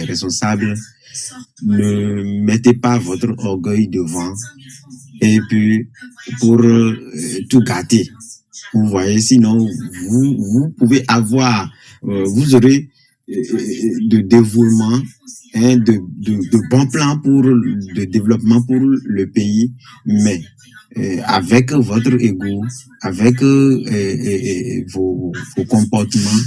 responsables, ne mettez pas votre orgueil devant et puis pour tout gâter. Vous voyez, sinon vous pouvez avoir, vous aurez de dévouement, de bons plans pour le développement pour le pays, mais avec votre ego, avec vos comportements,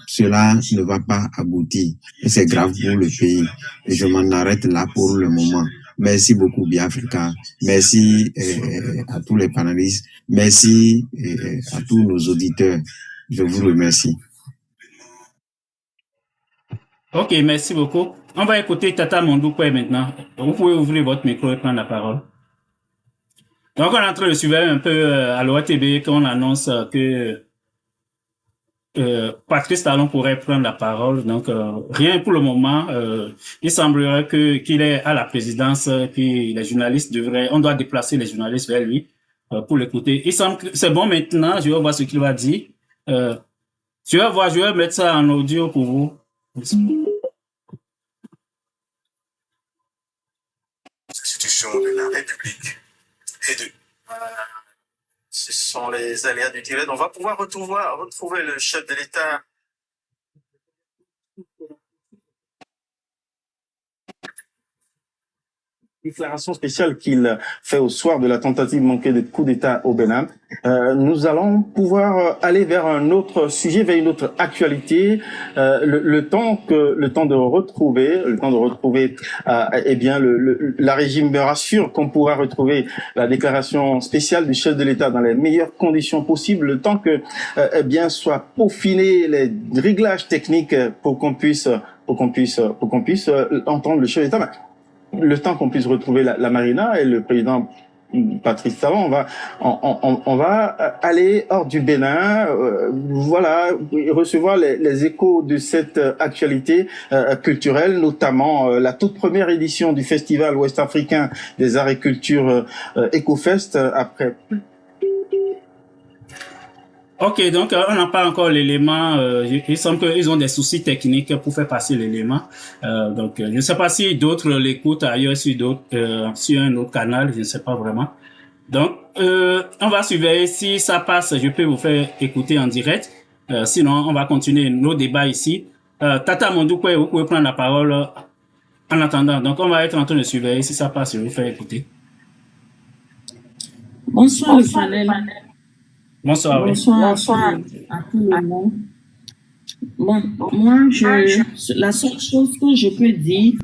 cela ne va pas aboutir. Et c'est grave pour le pays. Et je m'en arrête là pour le moment. Merci beaucoup, Biafrica. Merci à tous les panélistes. Merci à tous nos auditeurs. Je vous remercie. Ok, merci beaucoup. On va écouter Tata Mondoukwé maintenant. Vous pouvez ouvrir votre micro et prendre la parole. Donc, on est en train de suivre un peu à l'OATB qu'on annonce que Patrice Talon pourrait prendre la parole. Donc, rien pour le moment. Il semblerait qu'il est à la présidence, puis les journalistes on doit déplacer les journalistes vers lui pour l'écouter. Il semble que c'est bon maintenant. Je vais voir ce qu'il va dire. Je vais mettre ça en audio pour vous. Institutions de la République et ce sont les aléas du direct. On va pouvoir retrouver le chef de l'État. Déclaration spéciale qu'il fait au soir de la tentative manquée de coup d'État au Bénin. Nous allons pouvoir aller vers un autre sujet, vers une autre actualité. Le temps de retrouver, eh bien la régime me rassure qu'on pourra retrouver la déclaration spéciale du chef de l'État dans les meilleures conditions possibles. Le temps que eh bien soit peaufiné les réglages techniques pour qu'on puisse entendre le chef de l'État. Le temps qu'on puisse retrouver la Marina et le président Patrice Talon, on va aller hors du Bénin, voilà, recevoir les échos de cette actualité culturelle, notamment la toute première édition du Festival ouest-africain des arts et culture EcoFest après. Ok, donc on n'a pas encore l'élément. Il semble qu'ils ont des soucis techniques pour faire passer l'élément. Donc je ne sais pas si d'autres l'écoutent ailleurs, sur un autre canal, je ne sais pas vraiment. Donc on va surveiller si ça passe. Je peux vous faire écouter en direct. Sinon, on va continuer nos débats ici. Tata Mondoukwé, vous pouvez prendre la parole en attendant. Donc on va être en train de surveiller si ça passe. Je vais vous faire écouter. Bonsoir le panel. Bonsoir. Bonsoir à tout le monde. Bon, moi, la seule chose que je peux dire,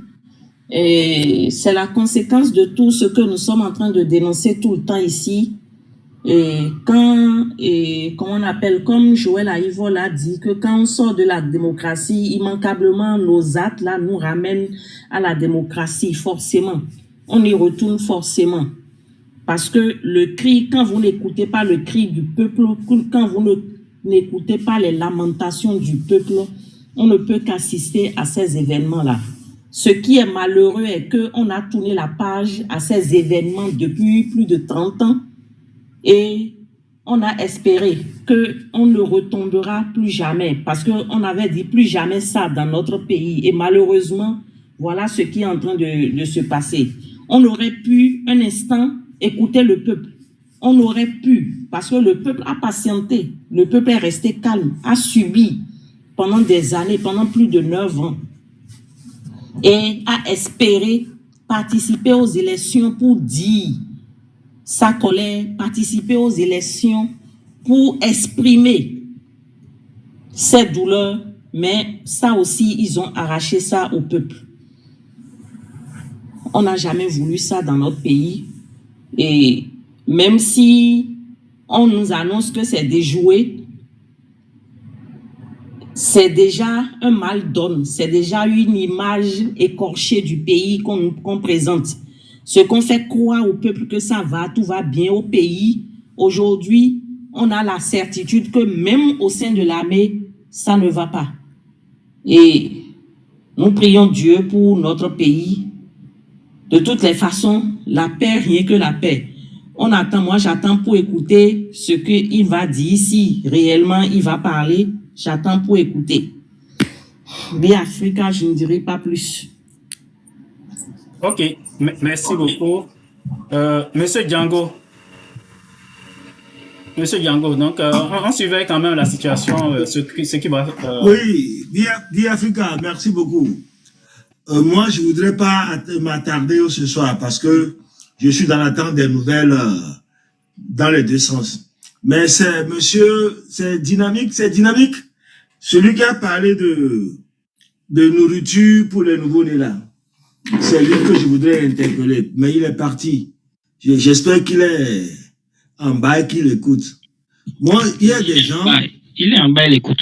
c'est la conséquence de tout ce que nous sommes en train de dénoncer tout le temps ici. Comme Joël Aïvo l'a dit, que quand on sort de la démocratie, immanquablement, nos actes là nous ramènent à la démocratie, forcément. On y retourne forcément. Parce que le cri, quand vous n'écoutez pas le cri du peuple, quand vous n'écoutez pas les lamentations du peuple, on ne peut qu'assister à ces événements-là. Ce qui est malheureux est qu'on a tourné la page à ces événements depuis plus de 30 ans et on a espéré qu'on ne retombera plus jamais parce qu'on avait dit plus jamais ça dans notre pays. Et malheureusement, voilà ce qui est en train de se passer. On aurait pu un instant écouter le peuple. On aurait pu, parce que le peuple a patienté, le peuple est resté calme, a subi pendant des années, pendant plus de 9 ans, et a espéré participer aux élections pour dire sa colère, participer aux élections pour exprimer ses douleurs, mais ça aussi, ils ont arraché ça au peuple. On n'a jamais voulu ça dans notre pays. Et même si on nous annonce que c'est déjoué, c'est déjà un mal d'homme, c'est déjà une image écorchée du pays qu'on présente. Ce qu'on fait croire au peuple que ça va, tout va bien au pays. Aujourd'hui, on a la certitude que même au sein de l'armée, ça ne va pas. Et nous prions Dieu pour notre pays. De toutes les façons, la paix, rien que la paix. On attend, moi j'attends pour écouter ce qu'il va dire, si réellement il va parler, j'attends pour écouter. Biafrica, je ne dirai pas plus. Ok, merci beaucoup. Monsieur Django. Monsieur Django, donc on suivait quand même la situation, ce qui va... Oui, Biafrica, merci beaucoup. Moi, je voudrais pas m'attarder ce soir parce que je suis dans l'attente des nouvelles dans les deux sens. Mais c'est dynamique, c'est dynamique. Celui qui a parlé de nourriture pour les nouveaux-nés là, c'est lui que je voudrais interpeller. Mais il est parti. J'espère qu'il est en bas et qu'il écoute. Moi, il y a des gens... Il est en bas, il écoute.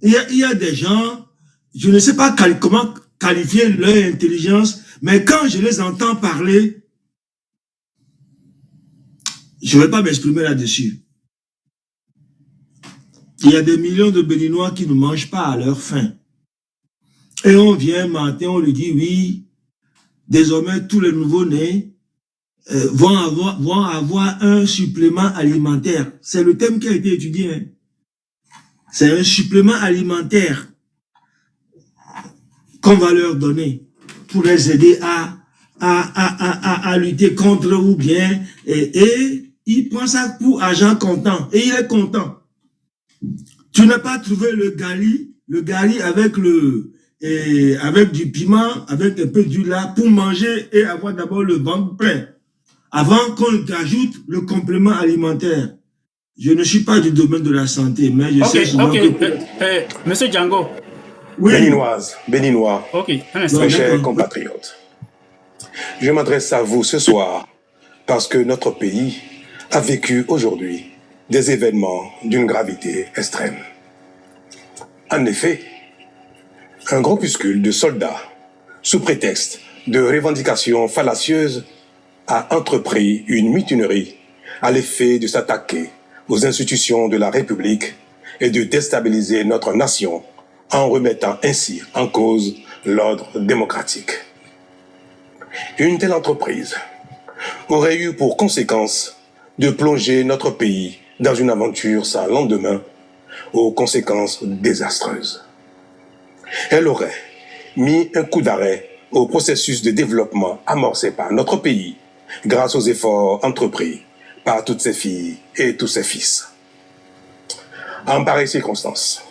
Il y a des gens, je ne sais pas comment qualifier leur intelligence, mais quand je les entends parler, je ne vais pas m'exprimer là-dessus. Il y a des millions de Béninois qui ne mangent pas à leur faim. Et on vient matin, on lui dit, oui, désormais tous les nouveaux-nés vont avoir un supplément alimentaire. C'est le thème qui a été étudié. Hein. C'est un supplément alimentaire qu'on va leur donner pour les aider à lutter contre ou bien. Et il prend ça pour argent comptant. Et il est content. Tu n'as pas trouvé le gali avec avec du piment, avec un peu d'huile là, pour manger et avoir d'abord le ventre plein. Avant qu'on t'ajoute le complément alimentaire. Je ne suis pas du domaine de la santé, mais je sais souvent que... Monsieur Django. Oui. Béninois, Ok, mes chers compatriotes, je m'adresse à vous ce soir parce que notre pays a vécu aujourd'hui des événements d'une gravité extrême. En effet, un groupuscule de soldats, sous prétexte de revendications fallacieuses, a entrepris une mutinerie à l'effet de s'attaquer aux institutions de la République et de déstabiliser notre nation en remettant ainsi en cause l'ordre démocratique. Une telle entreprise aurait eu pour conséquence de plonger notre pays dans une aventure sans lendemain, aux conséquences désastreuses. Elle aurait mis un coup d'arrêt au processus de développement amorcé par notre pays grâce aux efforts entrepris par toutes ses filles et tous ses fils. En pareille circonstance,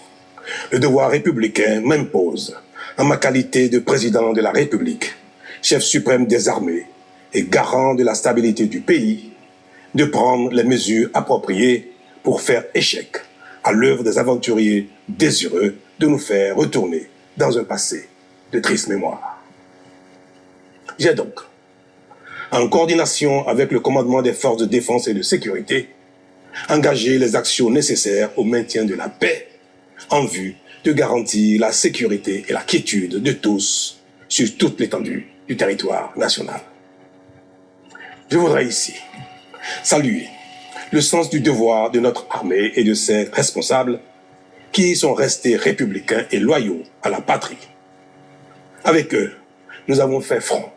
le devoir républicain m'impose, en ma qualité de président de la République, chef suprême des armées et garant de la stabilité du pays, de prendre les mesures appropriées pour faire échec à l'œuvre des aventuriers désireux de nous faire retourner dans un passé de triste mémoire. J'ai donc, en coordination avec le commandement des forces de défense et de sécurité, engagé les actions nécessaires au maintien de la paix en vue de garantir la sécurité et la quiétude de tous sur toute l'étendue du territoire national. Je voudrais ici saluer le sens du devoir de notre armée et de ses responsables qui sont restés républicains et loyaux à la patrie. Avec eux, nous avons fait front,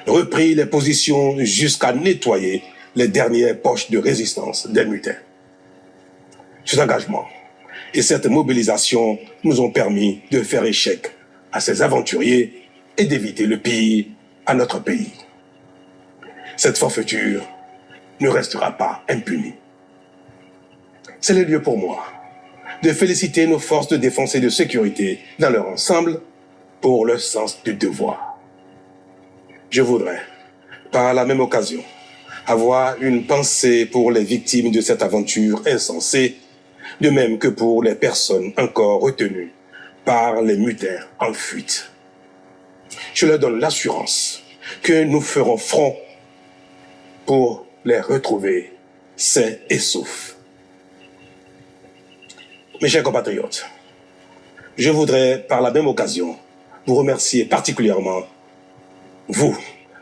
repris les positions jusqu'à nettoyer les dernières poches de résistance des mutins. Cet engagement et cette mobilisation nous ont permis de faire échec à ces aventuriers et d'éviter le pire à notre pays. Cette forfaiture ne restera pas impunie. C'est le lieu pour moi de féliciter nos forces de défense et de sécurité dans leur ensemble pour leur sens du devoir. Je voudrais, par la même occasion, avoir une pensée pour les victimes de cette aventure insensée, de même que pour les personnes encore retenues par les mutins en fuite. Je leur donne l'assurance que nous ferons front pour les retrouver sains et saufs. Mes chers compatriotes, je voudrais par la même occasion vous remercier particulièrement, vous,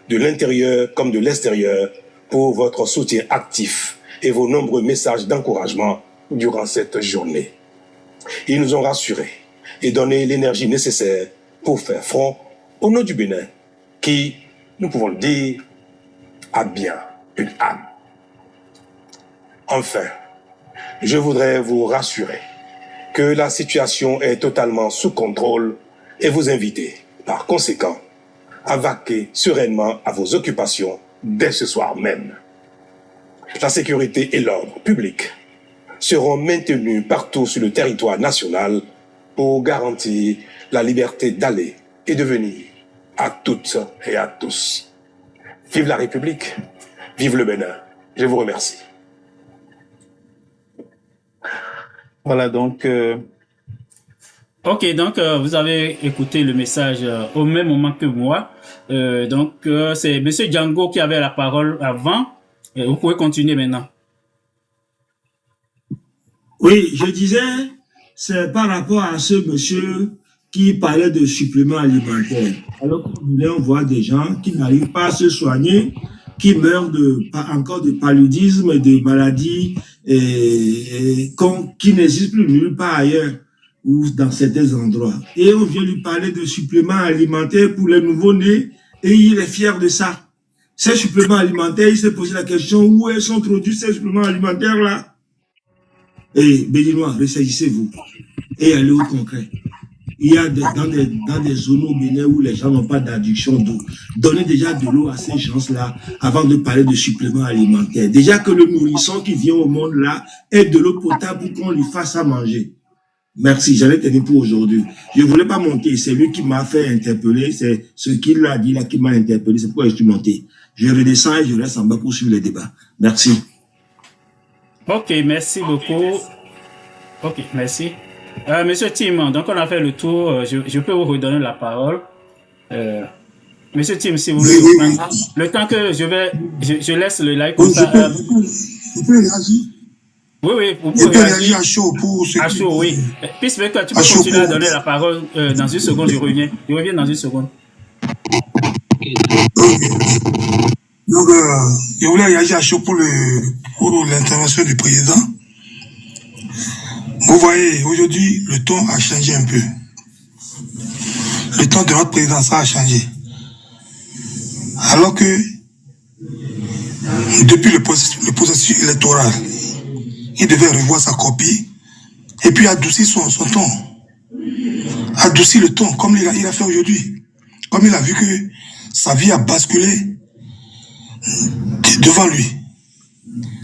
de l'intérieur comme de l'extérieur, pour votre soutien actif et vos nombreux messages d'encouragement durant cette journée. Ils nous ont rassurés et donné l'énergie nécessaire pour faire front au nom du Bénin, qui, nous pouvons le dire, a bien une âme. Enfin, je voudrais vous rassurer que la situation est totalement sous contrôle et vous inviter, par conséquent, à vaquer sereinement à vos occupations dès ce soir même. La sécurité et l'ordre public seront maintenus partout sur le territoire national pour garantir la liberté d'aller et de venir à toutes et à tous. Vive la République, vive le Bénin. Je vous remercie. Voilà donc. Ok, donc vous avez écouté le message au même moment que moi. C'est Monsieur Django qui avait la parole avant. Vous pouvez continuer maintenant. Oui, je disais, c'est par rapport à ce monsieur qui parlait de suppléments alimentaires. Alors qu'on voit des gens qui n'arrivent pas à se soigner, qui meurent encore de paludisme et de maladies qui n'existent plus nulle part ailleurs ou dans certains endroits. Et on vient lui parler de suppléments alimentaires pour les nouveau-nés et il est fier de ça. Ces suppléments alimentaires, il s'est posé la question où sont produits ces suppléments alimentaires-là. Et Béninois, ressaisissez-vous et allez au concret. Il y a dans des zones au Bénin où les gens n'ont pas d'adduction d'eau. Donnez déjà de l'eau à ces gens-là avant de parler de suppléments alimentaires. Déjà que le nourrisson qui vient au monde là ait de l'eau potable pour qu'on lui fasse à manger. Merci, j'allais tenir pour aujourd'hui. Je ne voulais pas monter, c'est lui qui m'a fait interpeller, c'est ce qu'il a dit là qui m'a interpellé, c'est pourquoi je suis monté. Je redescends et je reste en bas pour suivre les débats. Merci. Ok, merci beaucoup. Ok, merci. Monsieur Tim, donc on a fait le tour. Je peux vous redonner la parole. Monsieur Tim, si vous voulez. Oui. Le temps que je laisse le live Oui, comme ça. je peux réagir. Oui, vous Je pouvez peux réagir réagir à chaud pour ceux à chaud, oui. Peacemaker, tu peux À chaud continuer à pour- donner la parole dans une seconde. Je reviens dans une seconde. Donc, je voulais réagir à chaud pour l'intervention du président. Vous voyez, aujourd'hui, le ton a changé un peu. Le ton de notre président, ça a changé. Alors que, depuis le processus électoral, il devait revoir sa copie et puis adoucir son ton. Adoucir le ton, comme il a fait aujourd'hui. Comme il a vu que sa vie a basculé devant lui.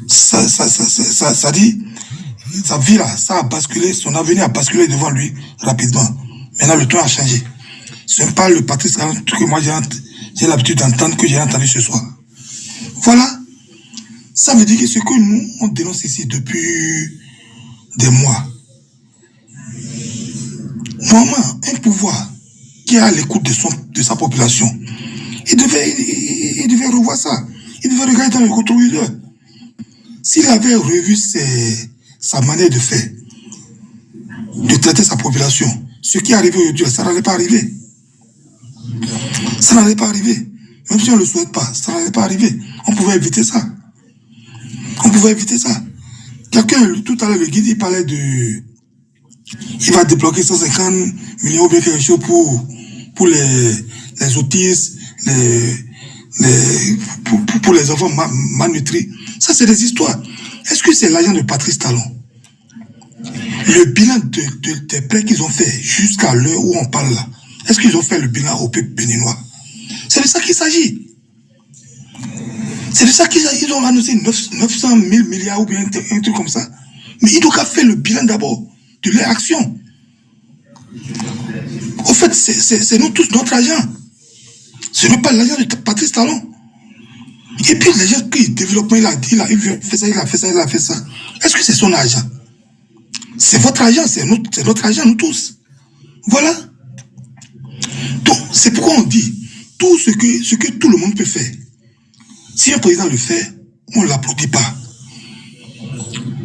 Ça dit, sa vie là, ça a basculé, son avenir a basculé devant lui rapidement. Maintenant, le temps a changé. Ce n'est pas le Patrice que moi j'ai l'habitude d'entendre, que j'ai entendu ce soir. Voilà. Ça veut dire que ce que nous, on dénonce ici depuis des mois. Normalement, un pouvoir qui est à l'écoute de sa population, il devait revoir ça. Il devait regarder dans le rétroviseur. S'il avait revu sa manière de faire, de traiter sa population, ce qui est arrivé aujourd'hui, ça n'allait pas arriver. Ça n'allait pas arriver. Même si on ne le souhaite pas, ça n'allait pas arriver. On pouvait éviter ça. On pouvait éviter ça. Quelqu'un, tout à l'heure, le guide, il parlait de... Il va débloquer 150 millions ou bien quelque chose pour les autistes, pour les enfants malnutris. Ça, c'est des histoires. Est-ce que c'est l'agent de Patrice Talon? Le bilan des prêts qu'ils ont fait jusqu'à l'heure où on parle là, est-ce qu'ils ont fait le bilan au peuple béninois? C'est de ça qu'il s'agit. C'est de ça qu'ils ont annoncé 900 000 milliards ou bien un truc comme ça. Mais ils doivent faire le bilan d'abord de leur action. Au fait, c'est nous tous notre agent. Ce n'est pas l'agent de Patrice Talon. Et puis les gens qui développent, il a fait ça, il a fait ça, il a fait ça. Est-ce que c'est son agent? C'est votre agent, c'est notre agent, nous tous. Voilà. Donc, c'est pourquoi on dit tout ce que tout le monde peut faire. Si un président le fait, on ne l'applaudit pas.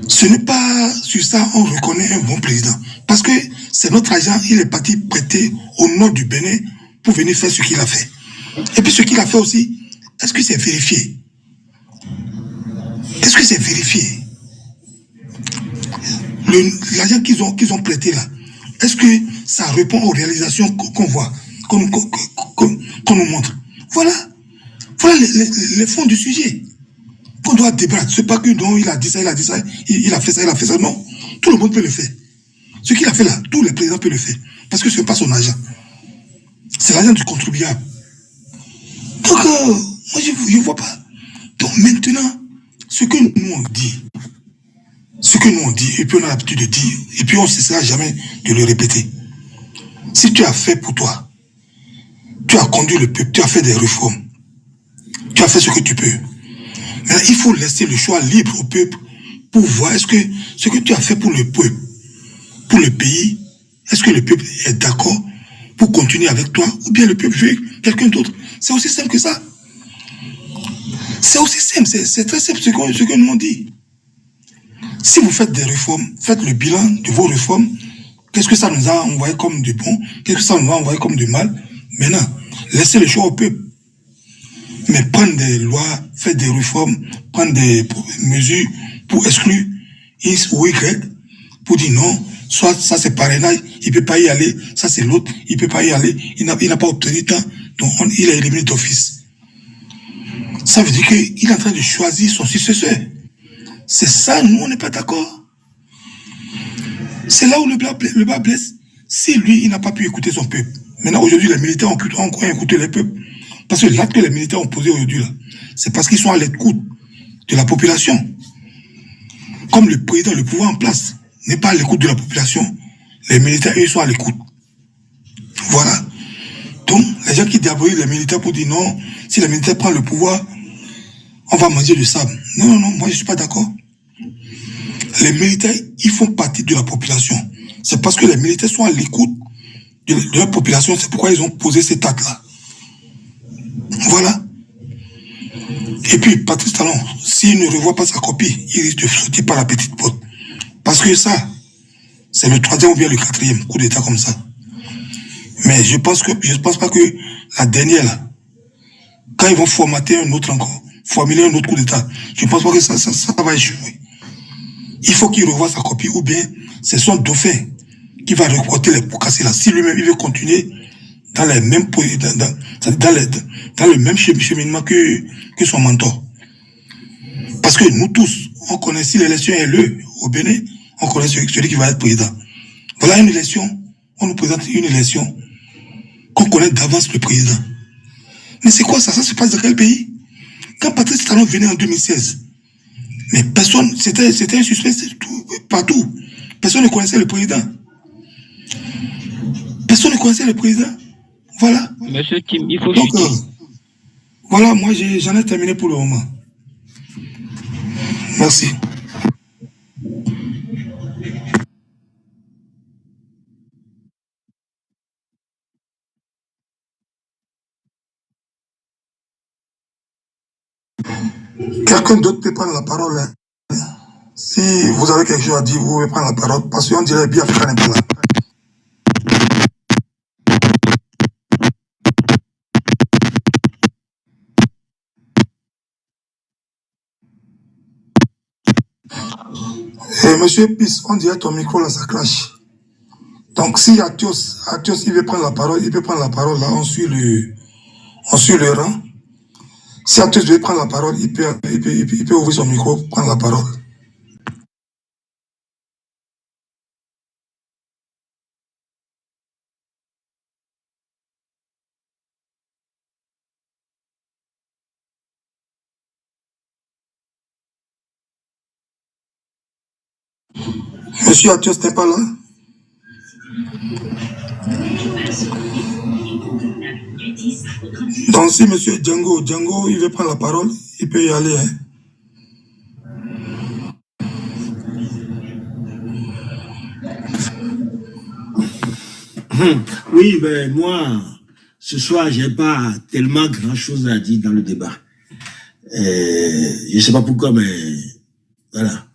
Ce n'est pas sur ça on reconnaît un bon président. Parce que c'est notre agent, il est parti prêter au nom du Bénin pour venir faire ce qu'il a fait. Et puis ce qu'il a fait aussi, est-ce que c'est vérifié? Est-ce que c'est vérifié? L'agent qu'ils ont prêté là, est-ce que ça répond aux réalisations qu'on voit, qu'on nous montre? Voilà. Voilà les fonds du sujet. Qu'on doit débattre. C'est pas que non, il a dit ça, il a fait ça, il a fait ça. Non. Tout le monde peut le faire. Ce qu'il a fait là, tous les présidents peuvent le faire. Parce que ce n'est pas son argent. C'est l'argent du contribuable. Donc, moi, je ne vois pas. Donc, maintenant, ce que nous on dit, et puis on a l'habitude de dire, et puis on ne cessera jamais de le répéter. Si tu as fait pour toi, tu as conduit le peuple, tu as fait des réformes, tu as fait ce que tu peux. Maintenant, il faut laisser le choix libre au peuple pour voir est-ce que ce que tu as fait pour le peuple, pour le pays, est-ce que le peuple est d'accord pour continuer avec toi ou bien le peuple veut quelqu'un d'autre. C'est aussi simple que ça. C'est aussi simple, c'est très simple ce que nous on dit. Si vous faites des réformes, faites le bilan de vos réformes. Qu'est-ce que ça nous a envoyé comme du bon? Qu'est-ce que ça nous a envoyé comme du mal? Maintenant, laissez le choix au peuple. Mais prendre des lois, faire des réformes, prendre des mesures pour exclure X ou Y, pour dire non, soit ça c'est parrainage, il ne peut pas y aller, ça c'est l'autre, il ne peut pas y aller, il n'a pas obtenu tant, donc il est éliminé d'office. Ça veut dire qu'il est en train de choisir son successeur. C'est ça, nous on n'est pas d'accord. C'est là où le bas blesse. Si lui, il n'a pas pu écouter son peuple. Maintenant, aujourd'hui, les militaires ont écouté les peuples. Parce que l'acte que les militaires ont posé aujourd'hui, là, c'est parce qu'ils sont à l'écoute de la population. Comme le président, le pouvoir en place, n'est pas à l'écoute de la population, les militaires, eux, sont à l'écoute. Voilà. Donc, les gens qui diabolisent les militaires pour dire non, si les militaires prennent le pouvoir, on va manger du sable. Non, moi, je ne suis pas d'accord. Les militaires, ils font partie de la population. C'est parce que les militaires sont à l'écoute de la population, c'est pourquoi ils ont posé cet acte-là. Voilà. Et puis, Patrice Talon, s'il ne revoit pas sa copie, il risque de sauter par la petite porte. Parce que ça, c'est le 3e ou bien le 4e coup d'État comme ça. Mais je pense pas que la dernière, là, quand ils vont formater un autre encore, formuler un autre coup d'État, je ne pense pas que ça va échouer. Il faut qu'il revoie sa copie, ou bien c'est son dauphin qui va recruter les pots cassés là. Si lui-même, il veut continuer dans les mêmes dans le même cheminement que son mentor. Parce que nous tous, on connaît si l'élection est au Bénin, on connaît celui qui va être président. Voilà une élection, on nous présente une élection qu'on connaît d'avance le président. Mais c'est quoi ça? Ça se passe dans quel pays? Quand Patrice Talon venait en 2016, mais personne, c'était un suspect partout. Personne ne connaissait le président. Personne ne connaissait le président. Voilà. Monsieur Kim, il faut donc, voilà, moi j'en ai terminé pour le moment. Merci. Quelqu'un d'autre peut prendre la parole. Hein. Si vous avez quelque chose à dire, vous pouvez prendre la parole. Parce qu'on dirait bien Africain n'est pas là. Monsieur Pis, on dirait ton micro là, ça crache. Donc si Atios, il veut prendre la parole, il peut prendre la parole là, on suit le rang. Si Atios veut prendre la parole, il peut ouvrir son micro, prendre la parole. Monsieur Atios n'est pas là? Donc si monsieur Django, il veut prendre la parole, il peut y aller. Hein. Oui, ben moi, ce soir, j'ai pas tellement grand-chose à dire dans le débat. Je sais pas pourquoi, mais voilà.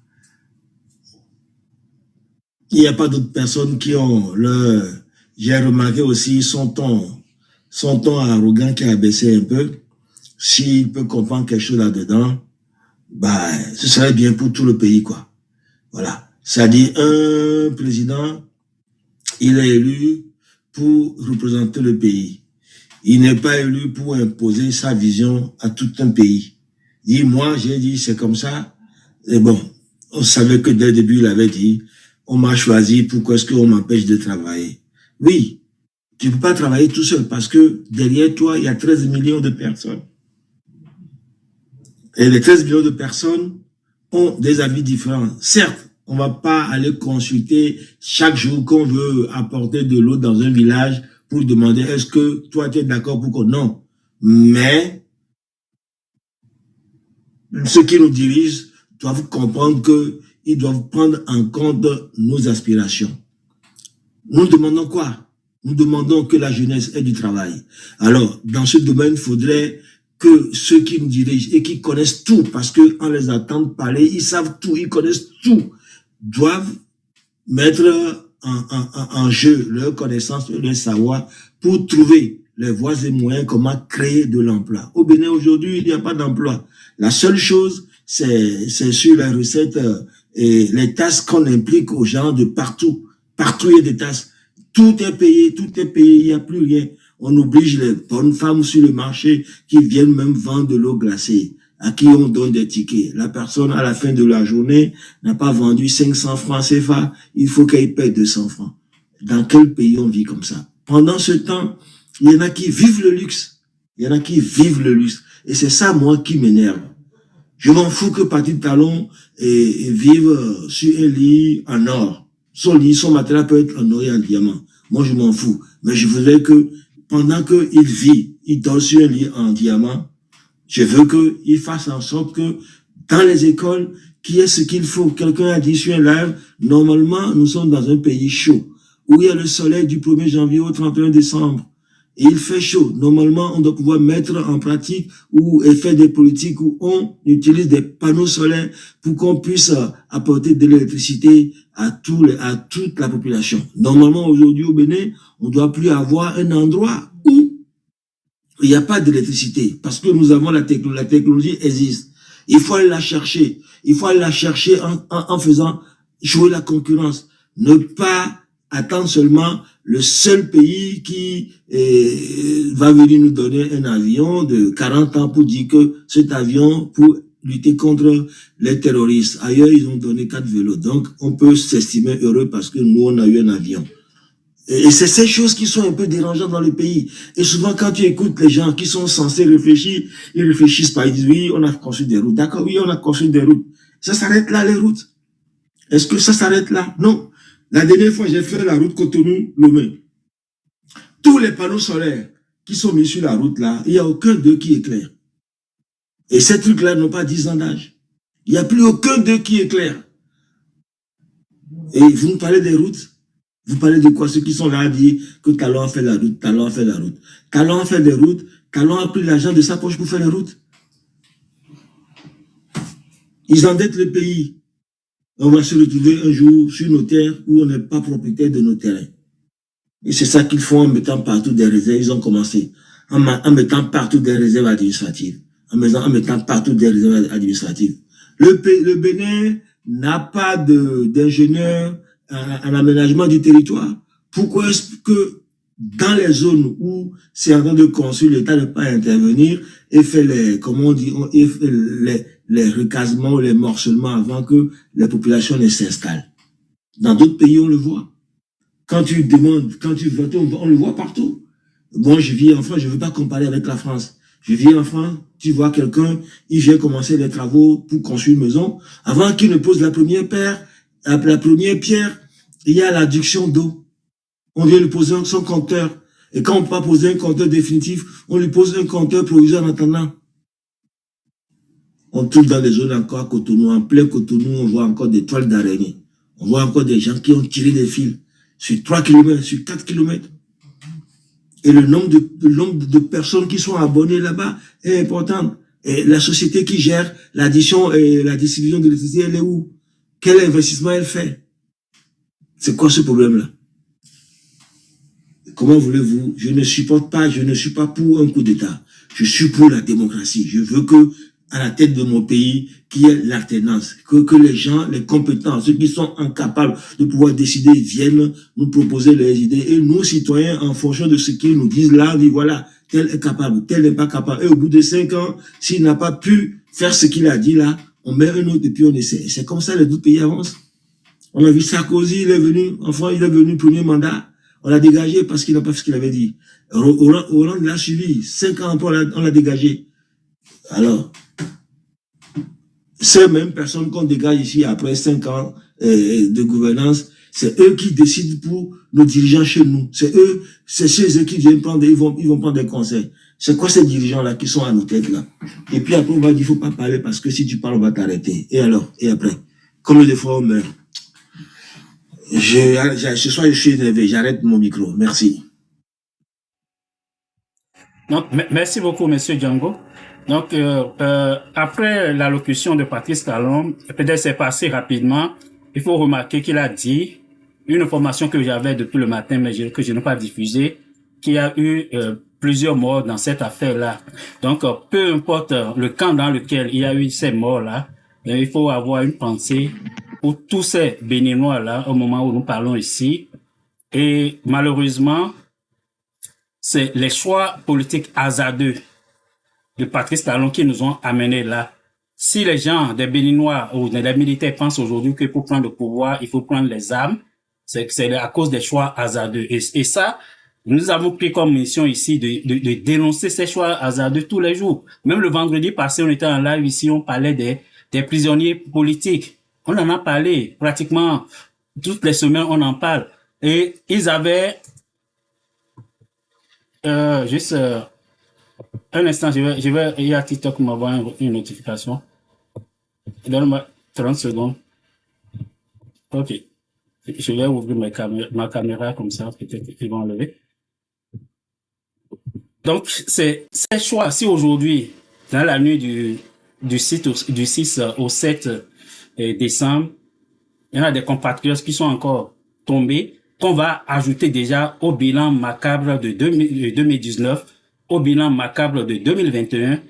Il n'y a pas d'autres personnes qui ont leur... J'ai remarqué aussi son ton arrogant qui a baissé un peu. S'il peut comprendre quelque chose là-dedans, bah, ce serait bien pour tout le pays, quoi. Voilà. C'est-à-dire, un président, il est élu pour représenter le pays. Il n'est pas élu pour imposer sa vision à tout un pays. Moi, j'ai dit, c'est comme ça. Et bon, on savait que dès le début, il avait dit, on m'a choisi, pourquoi est-ce qu'on m'empêche de travailler? Oui, tu ne peux pas travailler tout seul parce que derrière toi, il y a 13 millions de personnes. Et les 13 millions de personnes ont des avis différents. Certes, on ne va pas aller consulter chaque jour qu'on veut apporter de l'eau dans un village pour demander est-ce que toi tu es d'accord pour qu'on... Non. Mais ceux qui nous dirigent doivent comprendre qu'ils doivent prendre en compte nos aspirations. Nous demandons quoi? Nous demandons que la jeunesse ait du travail. Alors, dans ce domaine, il faudrait que ceux qui nous dirigent et qui connaissent tout, parce qu'on les entend parler, ils savent tout, ils connaissent tout, doivent mettre en jeu leur connaissance et leur savoir pour trouver les voies et moyens comment créer de l'emploi. Au Bénin, aujourd'hui, il n'y a pas d'emploi. La seule chose, c'est sur les recettes et les tasses qu'on implique aux gens de partout. Partout, il y a des tasses. Tout est payé, il n'y a plus rien. On oblige les bonnes femmes sur le marché qui viennent même vendre de l'eau glacée, à qui on donne des tickets. La personne, à la fin de la journée, n'a pas vendu 500 francs CFA, il faut qu'elle paye 200 francs. Dans quel pays on vit comme ça? Pendant ce temps, il y en a qui vivent le luxe. Il y en a qui vivent le luxe. Et c'est ça, moi, qui m'énerve. Je m'en fous que Patrice Talon vive sur un lit en or. Son lit, son matériel peut être en or et en diamant. Moi, je m'en fous. Mais je voudrais que, pendant qu'il vit, il dort sur un lit en diamant, je veux qu'il fasse en sorte que, dans les écoles, qu'il y ait ce qu'il faut. Quelqu'un a dit sur un live, normalement, nous sommes dans un pays chaud, où il y a le soleil du 1er janvier au 31 décembre. Et il fait chaud. Normalement, on doit pouvoir mettre en pratique ou faire des politiques où on utilise des panneaux solaires pour qu'on puisse apporter de l'électricité à toute la population. Normalement, aujourd'hui au Bénin, on ne doit plus avoir un endroit où il n'y a pas d'électricité parce que nous avons la technologie existe. Il faut aller la chercher. Il faut aller la chercher en faisant jouer la concurrence. Ne pas attendre seulement le seul pays qui va venir nous donner un avion de 40 ans pour dire que cet avion, pour lutter contre les terroristes. Ailleurs, ils ont donné 4 vélos. Donc, on peut s'estimer heureux parce que nous, on a eu un avion. Et c'est ces choses qui sont un peu dérangeantes dans le pays. Et souvent, quand tu écoutes les gens qui sont censés réfléchir, ils réfléchissent pas. Ils disent, oui, on a construit des routes. D'accord, oui, on a construit des routes. Ça s'arrête là, les routes. Est-ce que ça s'arrête là? Non. La dernière fois, j'ai fait la route Cotonou-Lomé. Tous les panneaux solaires qui sont mis sur la route là, il n'y a aucun d'eux qui éclaire. Et ces trucs-là n'ont pas 10 ans d'âge. Il n'y a plus aucun d'eux qui éclaire. Et vous nous parlez des routes? Vous parlez de quoi? Ceux qui sont là à dire que Talon a fait la route, Talon a fait la route. Talon a fait des routes, Talon a pris l'argent de sa poche pour faire les routes. Ils endettent le pays. On va se retrouver un jour sur nos terres où on n'est pas propriétaire de nos terrains. Et c'est ça qu'ils font en mettant partout des réserves. Ils ont commencé en mettant partout des réserves administratives. En mettant partout des réserves administratives. Le Bénin n'a pas d'ingénieur en aménagement du territoire. Pourquoi est-ce que dans les zones où c'est en train de construire, l'État ne peut pas intervenir et fait les recasements, les morcellements avant que les populations ne s'installent? Dans d'autres pays, on le voit. Quand tu demandes, quand tu votes, on le voit partout. Bon, je vis en France, je ne veux pas comparer avec la France. Je vis en France, tu vois quelqu'un, il vient commencer les travaux pour construire une maison. Avant qu'il ne pose la première pierre, il y a l'adduction d'eau. On vient lui poser son compteur. Et quand on ne peut pas poser un compteur définitif, on lui pose un compteur provisoire en attendant. On trouve dans les zones encore à Cotonou, en plein Cotonou, on voit encore des toiles d'araignée. On voit encore des gens qui ont tiré des fils sur 3 km, sur 4 km. Et le nombre de personnes qui sont abonnées là-bas est important. Et la société qui gère l'addition et la distribution de l'électricité, elle est où? Quel investissement elle fait? C'est quoi ce problème-là? Comment voulez-vous? Je ne suis pas pour un coup d'État. Je suis pour la démocratie. Je veux que, à la tête de mon pays, qu'il y ait l'alternance. Que les gens, les compétents, ceux qui sont incapables de pouvoir décider, viennent nous proposer leurs idées. Et nous, citoyens, en fonction de ce qu'ils nous disent là, on dit voilà, tel est capable, tel n'est pas capable. Et au bout de 5 ans, s'il n'a pas pu faire ce qu'il a dit là, on met un autre et puis on essaie. C'est comme ça les autres pays avancent. On a vu Sarkozy, il est venu premier mandat. On l'a dégagé parce qu'il n'a pas fait ce qu'il avait dit. Hollande l'a suivi. 5 ans après, on l'a dégagé. Alors, ces mêmes personnes qu'on dégage ici après 5 ans de gouvernance, c'est eux qui décident pour nos dirigeants chez nous. C'est chez eux qui viennent prendre, ils vont prendre des conseils. C'est quoi ces dirigeants-là qui sont à nos têtes là? Et puis après, on va dire, il faut pas parler parce que si tu parles, on va t'arrêter. Et alors? Et après? Combien de fois on meurt? Ce soir, je suis énervé, j'arrête mon micro. Merci. Donc, merci beaucoup, Monsieur Django. Donc, après l'allocution de Patrice Talon, peut-être c'est passé rapidement. Il faut remarquer qu'il a dit une information que j'avais depuis le matin, mais que je n'ai pas diffusée, qu'il y a eu plusieurs morts dans cette affaire-là. Donc, peu importe le camp dans lequel il y a eu ces morts-là, il faut avoir une pensée pour tous ces Béninois-là au moment où nous parlons ici. Et malheureusement, c'est les choix politiques hasardeux de Patrice Talon qui nous ont amenés là. Si les gens, des Béninois ou des militaires pensent aujourd'hui que pour prendre le pouvoir, il faut prendre les armes, c'est à cause des choix hasardeux. Et ça, nous avons pris comme mission ici de dénoncer ces choix hasardeux tous les jours. Même le vendredi passé, on était en live ici, on parlait des prisonniers politiques. On en a parlé pratiquement toutes les semaines, on en parle. Et ils avaient juste un instant, il y a TikTok qui m'envoie une notification. Donne-moi 30 secondes. Ok. Je vais ouvrir ma caméra comme ça, peut-être qu'ils vont enlever. Donc, c'est ces choix. Si aujourd'hui, dans la nuit du 6 au 7 décembre, il y en a des compatriotes qui sont encore tombés, qu'on va ajouter déjà au bilan macabre de 2019, au bilan macabre de 2021.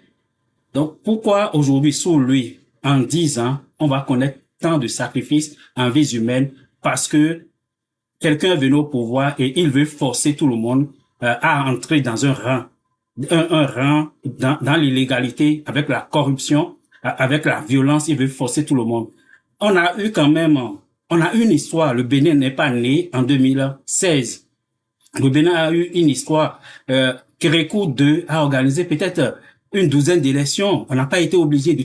Donc, pourquoi aujourd'hui, sous lui, en 10 ans, on va connaître tant de sacrifices en vies humaines? Parce que quelqu'un est venu au pouvoir et il veut forcer tout le monde à entrer dans un rang dans l'illégalité, avec la corruption, avec la violence, il veut forcer tout le monde. On a eu quand même, on a une histoire. Le Bénin n'est pas né en 2016. Le Bénin a eu une histoire. Kérékou 2 a organisé peut-être une douzaine d'élections. On n'a pas été obligé de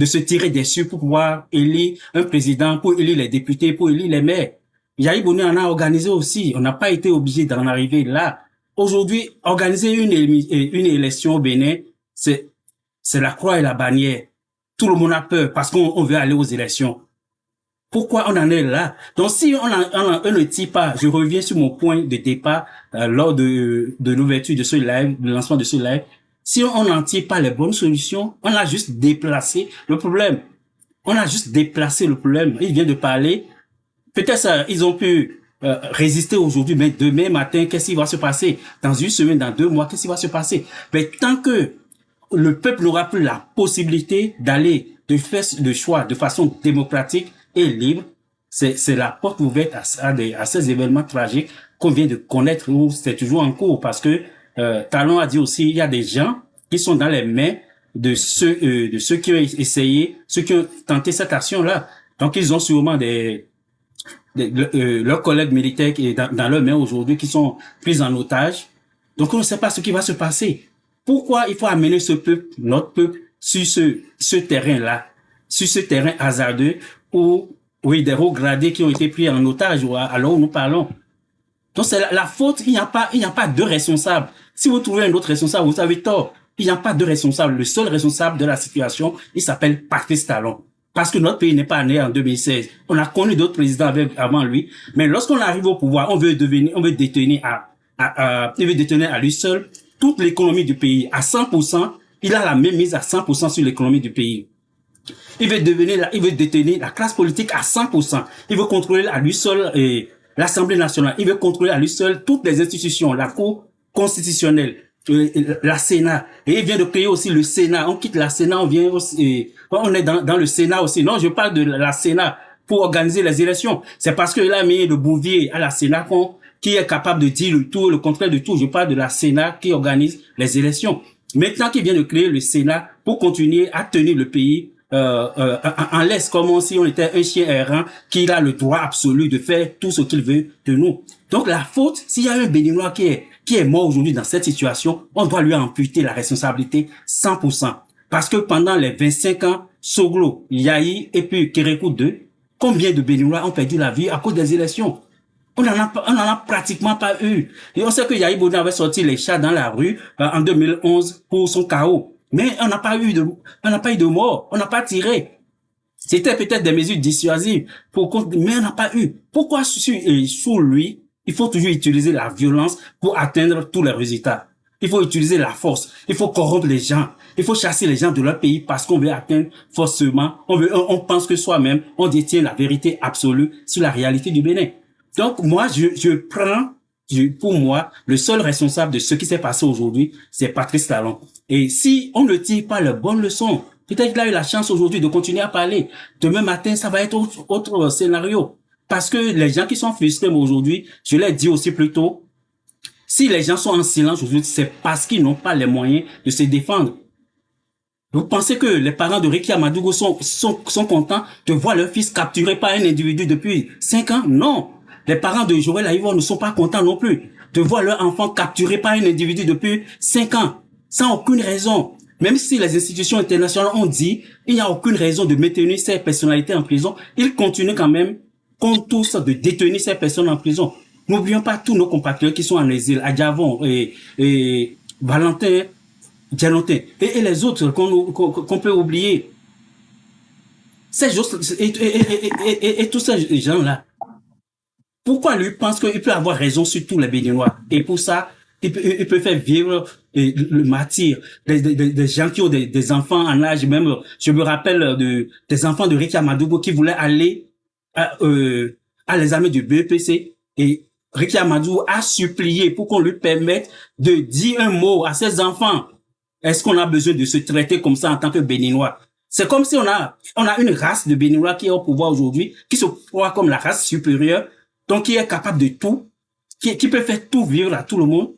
se tirer dessus pour pouvoir élire un président, pour élire les députés, pour élire les maires. Yahi Boni en a organisé aussi. On n'a pas été obligé d'en arriver là. Aujourd'hui, organiser une élection au Bénin, c'est la croix et la bannière. Tout le monde a peur parce qu'on veut aller aux élections. Pourquoi on en est là? Donc, si on ne tire pas, je reviens sur mon point de départ lors de l'ouverture de ce live, du lancement de ce live. Si on n'en tire pas les bonnes solutions, on a juste déplacé le problème. On a juste déplacé le problème. Il vient de parler. Peut-être ils ont pu résister aujourd'hui, mais demain matin, qu'est-ce qui va se passer? Dans une semaine, dans 2 mois, qu'est-ce qui va se passer? Mais tant que le peuple n'aura plus la possibilité de faire le choix de façon démocratique et libre, c'est la porte ouverte à ces événements tragiques qu'on vient de connaître, où c'est toujours en cours, parce que Talon a dit aussi, il y a des gens qui sont dans les mains de ceux qui ont essayé, ceux qui ont tenté cette action-là. Donc, ils ont sûrement leurs collègues militaires qui dans leurs mains aujourd'hui, qui sont pris en otage. Donc, on ne sait pas ce qui va se passer. Pourquoi il faut amener ce peuple, notre peuple, sur ce terrain-là, sur ce terrain hasardeux où, oui, des hauts gradés qui ont été pris en otage alors où nous parlons. Donc, c'est la faute, il n'y a pas de responsable. Si vous trouvez un autre responsable, vous avez tort. Il n'y a pas de responsable. Le seul responsable de la situation, il s'appelle Patrice Talon. Parce que notre pays n'est pas né en 2016. On a connu d'autres présidents avant lui. Mais lorsqu'on arrive au pouvoir, on veut détenir à lui seul toute l'économie du pays à 100%. Il a la même mise à 100% sur l'économie du pays. Il veut détenir la classe politique à 100%. Il veut contrôler à lui seul l'Assemblée nationale. Il veut contrôler à lui seul toutes les institutions, la Cour constitutionnelle, la Sénat. Et il vient de créer aussi le Sénat. On quitte la Sénat, on vient aussi, on est dans le Sénat aussi. Non, je parle de la Sénat pour organiser les élections. C'est parce qu'il a mis le Bouvier à la Sénat qui est capable de dire le tout, le contraire de tout. Je parle de la Sénat qui organise les élections. Maintenant qu'il vient de créer le Sénat pour continuer à tenir le pays en laisse comme si on était un chien errant qui a le droit absolu de faire tout ce qu'il veut de nous. Donc la faute, s'il y a un Béninois qui est mort aujourd'hui dans cette situation, on doit lui amputer la responsabilité 100%. Parce que pendant les 25 ans, Soglo, Yahi et puis Kérékou 2, combien de Béninois ont perdu la vie à cause des élections? On en a pratiquement pas eu. Et on sait que Yahi Boni avait sorti les chats dans la rue en 2011 pour son chaos. Mais on n'a pas eu de mort. On n'a pas tiré. C'était peut-être des mesures dissuasives mais on n'a pas eu. Pourquoi sous lui, il faut toujours utiliser la violence pour atteindre tous les résultats? Il faut utiliser la force. Il faut corrompre les gens. Il faut chasser les gens de leur pays parce qu'on veut atteindre forcément. On pense que soi-même, on détient la vérité absolue sur la réalité du Bénin. Donc, moi, pour moi, le seul responsable de ce qui s'est passé aujourd'hui, c'est Patrice Talon. Et si on ne tire pas les bonnes leçons, peut-être qu'il a eu la chance aujourd'hui de continuer à parler. Demain matin, ça va être autre scénario. Parce que les gens qui sont frustrés aujourd'hui, je l'ai dit aussi plus tôt, si les gens sont en silence aujourd'hui, c'est parce qu'ils n'ont pas les moyens de se défendre. Vous pensez que les parents de Ricky Amadougou sont contents de voir leur fils capturé par un individu depuis 5 ans? Non. Les parents de Joël Aïvo ne sont pas contents non plus de voir leur enfant capturé par un individu depuis 5 ans, sans aucune raison. Même si les institutions internationales ont dit il n'y a aucune raison de maintenir ces personnalités en prison, ils continuent quand même, contre tous, de détenir ces personnes en prison. N'oublions pas tous nos compatriotes qui sont en exil, Adjavon et Valentin, Dianotin, et les autres qu'on peut oublier. Ces gens, et tous ces gens-là, pourquoi lui pense qu'il peut avoir raison sur tous les Béninois? Et pour ça, il peut faire vivre le martyr des gens qui ont des enfants en âge, même, je me rappelle des enfants de Ricky Amadougou qui voulaient aller à l'examen du BEPC, et Ricky Amadougou a supplié pour qu'on lui permette de dire un mot à ses enfants. Est-ce qu'on a besoin de se traiter comme ça en tant que Béninois? C'est comme si on a une race de Béninois qui est au pouvoir aujourd'hui, qui se voit comme la race supérieure, donc qui est capable de tout, qui peut faire tout vivre à tout le monde.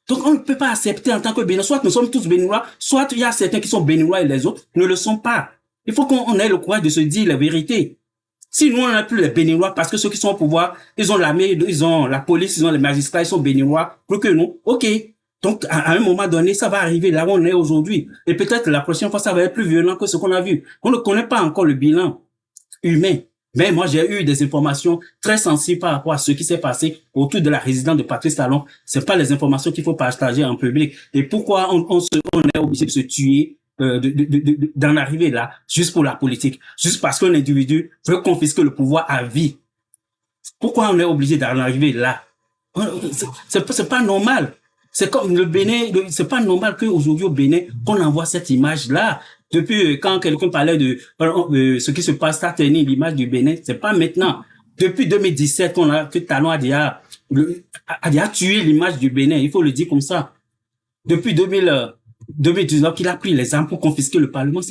Donc on ne peut pas accepter en tant que Béninois, soit nous sommes tous Béninois, soit il y a certains qui sont Béninois et les autres ne le sont pas. Il faut qu'on ait le courage de se dire la vérité. Si nous on n'a plus les Béninois, parce que ceux qui sont au pouvoir, ils ont l'armée, ils ont la police, ils ont les magistrats, ils sont Béninois, plus que nous, ok. Donc à un moment donné, ça va arriver là où on est aujourd'hui. Et peut-être la prochaine fois, ça va être plus violent que ce qu'on a vu. On ne connaît pas encore le bilan humain. Mais moi, j'ai eu des informations très sensibles par rapport à ce qui s'est passé autour de la résidence de Patrice Talon. C'est pas les informations qu'il faut partager en public. Et pourquoi on est obligé de se tuer, d'en arriver là, juste pour la politique, juste parce qu'un individu veut confisquer le pouvoir à vie. Pourquoi on est obligé d'en arriver là? C'est pas normal. C'est comme le Bénin, c'est pas normal qu'aujourd'hui au Bénin, qu'on envoie cette image-là. Depuis quand quelqu'un parlait de ce qui se passe à tenir l'image du Bénin, c'est pas maintenant. Depuis 2017 que Talon a déjà tué l'image du Bénin, il faut le dire comme ça. Depuis 2019 qu'il a pris les armes pour confisquer le Parlement.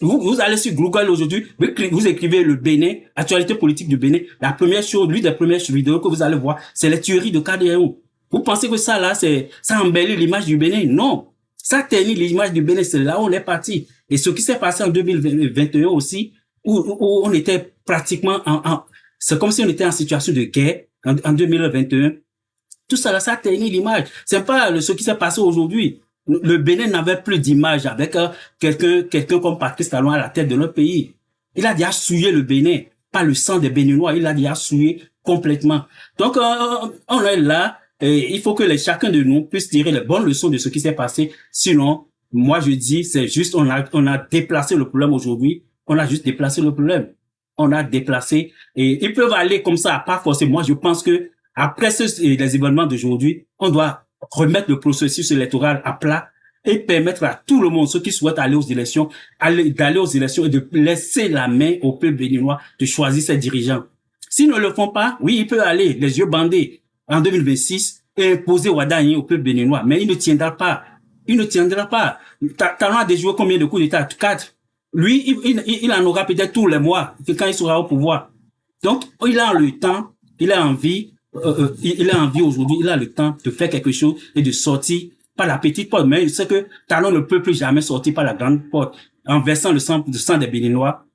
Vous allez sur Google aujourd'hui, vous écrivez le Bénin, actualité politique du Bénin. La première chose, l'une des premières vidéos que vous allez voir, c'est les tueries de KDAO. Vous pensez que ça là, ça embellit l'image du Bénin? Non. Ça ternit l'image du Bénin, c'est là où on est parti. Et ce qui s'est passé en 2021 aussi, où on était pratiquement c'est comme si on était en situation de guerre en 2021. Tout ça là, ça ternit l'image. C'est pas ce qui s'est passé aujourd'hui. Le Bénin n'avait plus d'image avec quelqu'un comme Patrice Talon à la tête de notre pays. Il a déjà souillé le Bénin, pas le sang des Béninois, il a déjà souillé complètement. Donc, on est là. Et il faut que chacun de nous puisse tirer les bonnes leçons de ce qui s'est passé. Sinon, moi je dis, c'est juste, on a déplacé le problème aujourd'hui. On a juste déplacé le problème. On a déplacé. Et ils peuvent aller comme ça, pas forcément. Moi, je pense que après les événements d'aujourd'hui, on doit remettre le processus électoral à plat et permettre à tout le monde, ceux qui souhaitent aller aux élections, d'aller aux élections et de laisser la main au peuple béninois de choisir ses dirigeants. S'ils ne le font pas, oui, il peut aller les yeux bandés en 2026 et imposer Ouadani au peuple béninois. Mais il ne tiendra pas. Il ne tiendra pas. Talon a déjoué combien de coups d'État? 4. Lui, il en aura peut-être tous les mois quand il sera au pouvoir. Donc, il a le temps, il a envie aujourd'hui, il a le temps de faire quelque chose et de sortir par la petite porte, mais c'est que Talon ne peut plus jamais sortir par la grande porte. En versant le sang des Béninois,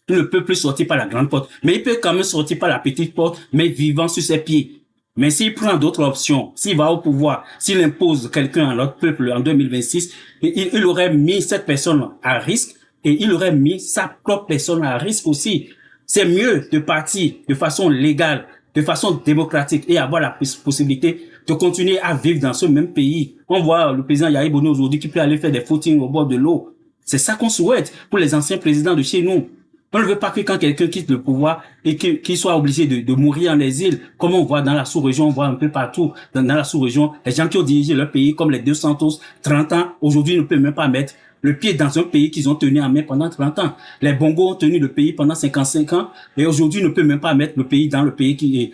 il ne peut plus sortir par la grande porte. Mais il peut quand même sortir par la petite porte, mais vivant sur ses pieds. Mais s'il prend d'autres options, s'il va au pouvoir, s'il impose quelqu'un à notre peuple en 2026, il aurait mis cette personne à risque et il aurait mis sa propre personne à risque aussi. C'est mieux de partir de façon légale, de façon démocratique et avoir la possibilité de continuer à vivre dans ce même pays. On voit le président Yahi Bono aujourd'hui qui peut aller faire des footings au bord de l'eau. C'est ça qu'on souhaite pour les anciens présidents de chez nous. On ne veut pas que quand quelqu'un quitte le pouvoir et qu'il soit obligé de mourir en exil, comme on voit dans la sous-région, on voit un peu partout dans la sous-région, les gens qui ont dirigé leur pays, comme les Dos Santos, 30 ans, aujourd'hui ne peuvent même pas mettre le pied dans un pays qu'ils ont tenu en main pendant 30 ans. Les Bongos ont tenu le pays pendant 55 ans et aujourd'hui ne peuvent même pas mettre le pays dans le pays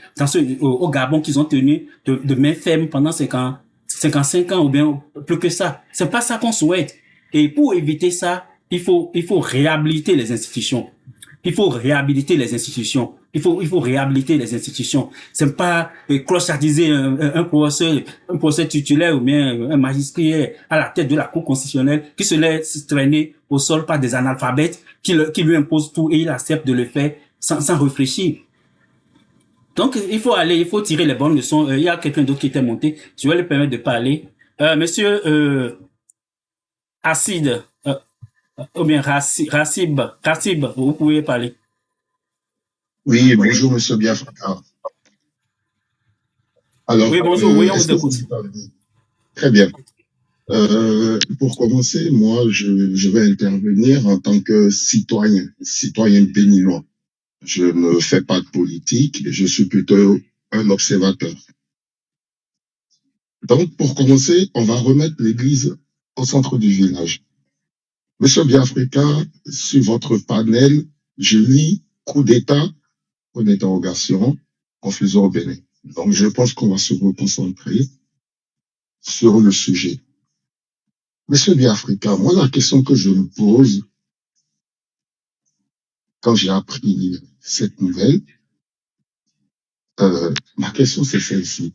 au Gabon qu'ils ont tenu de main ferme pendant 55 ans ou bien plus que ça. C'est pas ça qu'on souhaite. Et pour éviter ça, il faut réhabiliter les institutions. Il faut réhabiliter les institutions. Il faut réhabiliter les institutions. C'est pas clochardiser un professeur titulaire ou bien un magistrat à la tête de la Cour constitutionnelle qui se laisse traîner au sol par des analphabètes qui lui imposent tout et il accepte de le faire sans réfléchir. Donc, il faut tirer les bonnes leçons. Il y a quelqu'un d'autre qui était monté. Je vais lui permettre de parler. Monsieur Acide, ou bien Rassib, vous pouvez parler. Oui, bonjour, monsieur Biafra. Alors, oui, bonjour, oui, on vous écoute. Très bien. Pour commencer, moi, je vais intervenir en tant que citoyen béninois. Je ne fais pas de politique, je suis plutôt un observateur. Donc, pour commencer, on va remettre l'église au centre du village. Monsieur Biafrika, sur votre panel, je lis coup d'État, point d'interrogation, confusion au Bénin. Donc, je pense qu'on va se reconcentrer sur le sujet. Monsieur Biafrika, moi, la question que je me pose quand j'ai appris cette nouvelle, ma question c'est celle-ci.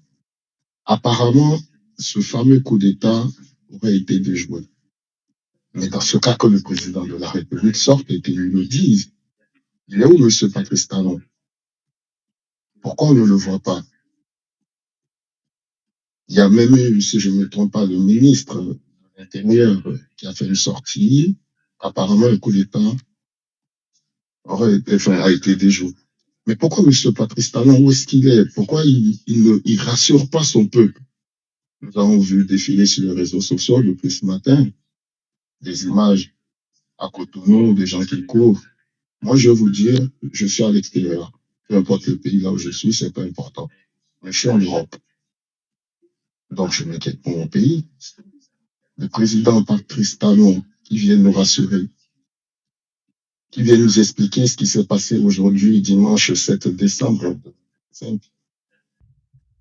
Apparemment, ce fameux coup d'État aurait été déjoué. Mais dans ce cas que le président de la République sorte et qu'il le dise, il est où monsieur Patrice Talon? Pourquoi on ne le voit pas? Il y a même eu, si je ne me trompe pas, le ministre de l'Intérieur qui a fait une sortie. Apparemment, le coup d'État a été déjoué. Mais pourquoi monsieur Patrice Talon, où est-ce qu'il est? Pourquoi il ne rassure pas son peuple? Nous avons vu défiler sur les réseaux sociaux depuis ce matin des images à Cotonou, des gens qui courent. Moi, je vais vous dire, je suis à l'extérieur. Peu importe le pays là où je suis, c'est pas important. Mais je suis en Europe. Donc, je m'inquiète pour mon pays. Le président Patrice Talon qui vient nous rassurer, qui vient nous expliquer ce qui s'est passé aujourd'hui, dimanche 7 décembre 2005.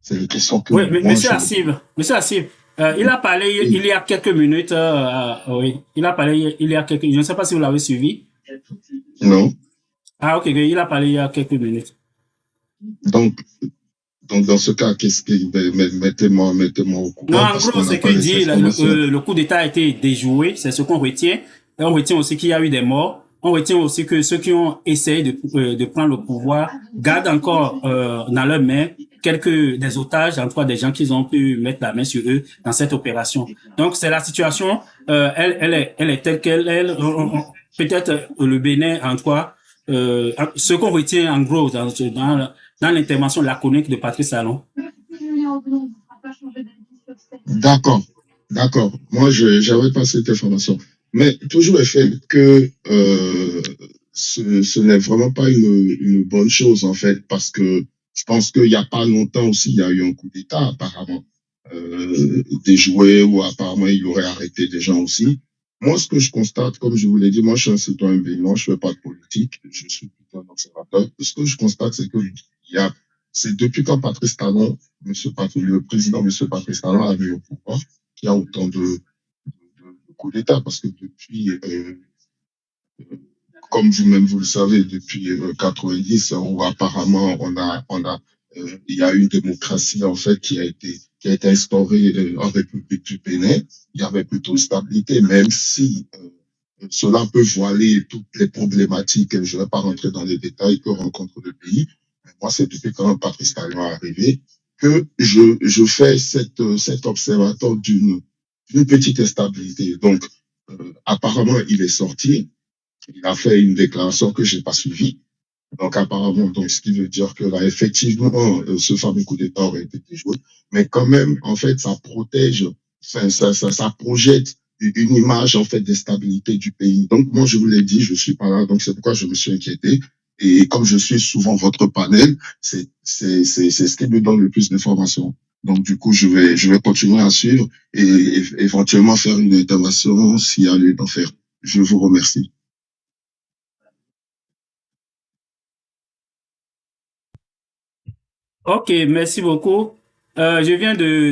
C'est les questions que oui, monsieur Assib, il a parlé il y a quelques minutes. Oui, il a parlé il y a quelques. Je ne sais pas si vous l'avez suivi. Non. Ah ok, il a parlé il y a quelques minutes. Donc dans ce cas, qu'est-ce que mettez-moi au courant. Non, en gros, c'est qu'il dit le coup d'État a été déjoué, c'est ce qu'on retient. Et on retient aussi qu'il y a eu des morts. On retient aussi que ceux qui ont essayé de prendre le pouvoir gardent encore dans leurs mains des otages, en tout cas des gens qui ont pu mettre la main sur eux dans cette opération. Donc c'est la situation, elle est telle qu'elle. Peut-être le Bénin, en tout cas, ce qu'on retient en gros dans l'intervention laconique de Patrice Talon. D'accord. Moi, j'avais pas cette information. Mais toujours le fait que ce n'est vraiment pas une bonne chose, en fait, parce que je pense qu'il n'y a pas longtemps aussi, il y a eu un coup d'État, apparemment, déjoué, ou apparemment, il aurait arrêté des gens aussi. Moi, ce que je constate, comme je vous l'ai dit, moi, je suis un citoyen béninois, je fais pas de politique, je suis plutôt un observateur. Ce que je constate, c'est que c'est depuis quand Patrice Talon, le président M. Patrice Talon a eu au pouvoir, qu'il y a autant de coups d'État, parce que depuis, comme vous-même vous le savez, depuis 90, où apparemment il y a eu une démocratie en fait qui qui a été instauré en République du Bénin, il y avait plutôt une stabilité, même si cela peut voiler toutes les problématiques, je ne vais pas rentrer dans les détails que rencontre le pays. Moi, c'est depuis quand Patrice Talon est arrivé que je fais cet observateur d'une petite instabilité. Donc, apparemment, il est sorti, il a fait une déclaration que j'ai pas suivie. Donc, apparemment, donc, ce qui veut dire que là, effectivement, ce fameux coup d'État aurait été déjoué. Mais quand même, en fait, ça protège, ça projette une image, en fait, de stabilité du pays. Donc, moi, je vous l'ai dit, je suis pas là. Donc, c'est pourquoi je me suis inquiété. Et comme je suis souvent votre panel, c'est ce qui me donne le plus d'informations. Donc, du coup, je vais continuer à suivre et éventuellement faire une intervention s'il y a lieu d'en faire. Je vous remercie. Ok, merci beaucoup. Je viens de